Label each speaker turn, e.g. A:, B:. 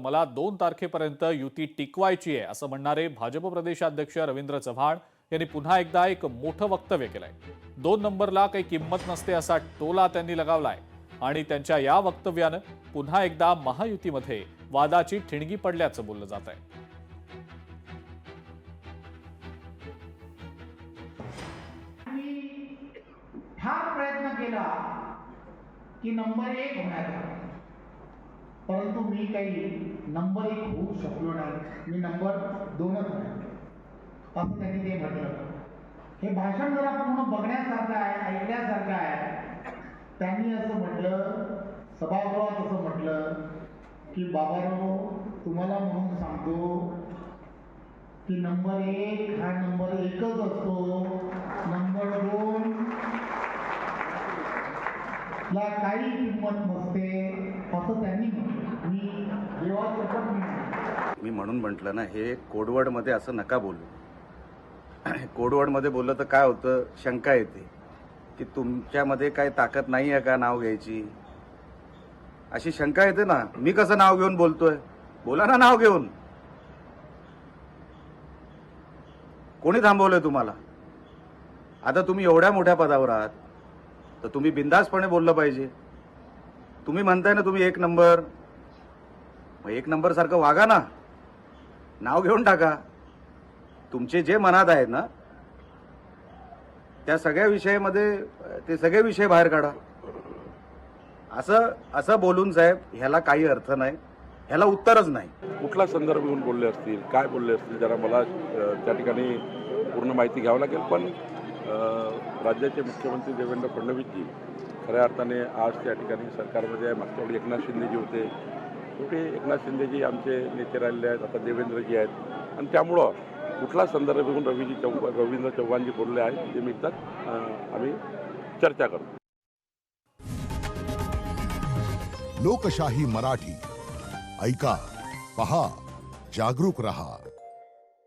A: मला 2 तारखेपर्यंत युती टिकवायची आहे असं म्हणणारे भाजप प्रदेशाध्यक्ष रवींद्र चव्हाण यांनी पुन्हा एकदा एक मोठं वक्तव्य केलंय। 2 नंबरला काही किंमत नसते असा टोला त्यांनी लगावलाय आणि त्यांच्या या वक्तव्यानं पुन्हा एकदा महायुतीमध्ये वादाची ठिणगी पडल्याचं बोललं जात आहे।
B: फार प्रयत्न केला की नंबर 1 होण्याचा, परंतु मी काही नंबर 1 होऊ शकलो नाही, मी नंबर 2च आहे असं त्यांनी ते म्हटलं। हे भाषण जरा पूर्ण बघण्यासारखं आहे, ऐकण्यासारखं आहे। त्यांनी असं म्हटलं, सभागृहात असं म्हटलं की बाबांनो, तुम्हाला म्हणून सांगतो की नंबर 1 हा नंबर 1च असतो, नंबर 2 ला काही किंमत नसते असं त्यांनी म्हटलं। मी देवाचं शपथ
C: मी म्हणून म्हटलं ना, हे कोडवर्ड मध्ये असं नका बोलू। कोडवर्ड मध्ये बोललं तर काय होतं, शंका येते की तुमच्यामध्ये काय ताकद नाही आहे का नाव घ्यायची, अशी शंका येते ना। मी कसं नाव घेऊन बोलतोय, बोला ना नाव घेऊन। कोणी थांबवलंय तुम्हाला? आता तुम्ही एवढ्या मोठ्या पदावर आहात तर तुम्ही बिनधास्तपणे बोललं पाहिजे। तुम्ही म्हणताय ना तुम्ही 1 नंबर, मग 1 नंबर सारखं वागा ना, नाव घेऊन टाका। तुमचे जे मनात आहेत ना त्या सगळ्या विषयामध्ये ते सगळे विषय बाहेर काढा। असं बोलून साहेब ह्याला काही अर्थ नाही, ह्याला उत्तरच नाही।
D: कुठला संदर्भ घेऊन बोलले असतील, काय बोलले असतील, जरा मला त्या ठिकाणी पूर्ण माहिती घ्यावी लागेल। पण राज्याचे मुख्यमंत्री देवेंद्र फडणवीसजी खऱ्या अर्थाने आज त्या ठिकाणी सरकारमध्ये आहे। मागच्या वेळी एकनाथ शिंदेजी होते, शेवटी एकनाथ शिंदेजी आमचे नेते राहिलेले आहेत, आता देवेंद्रजी आहेत। आणि त्यामुळं कुठला संदर्भ घेऊन रवींद्र चव्हाणजी बोलले आहेत ते मिळतात आम्ही चर्चा करू।
E: लोकशाही मराठी ऐका, पहा, जागरूक रहा।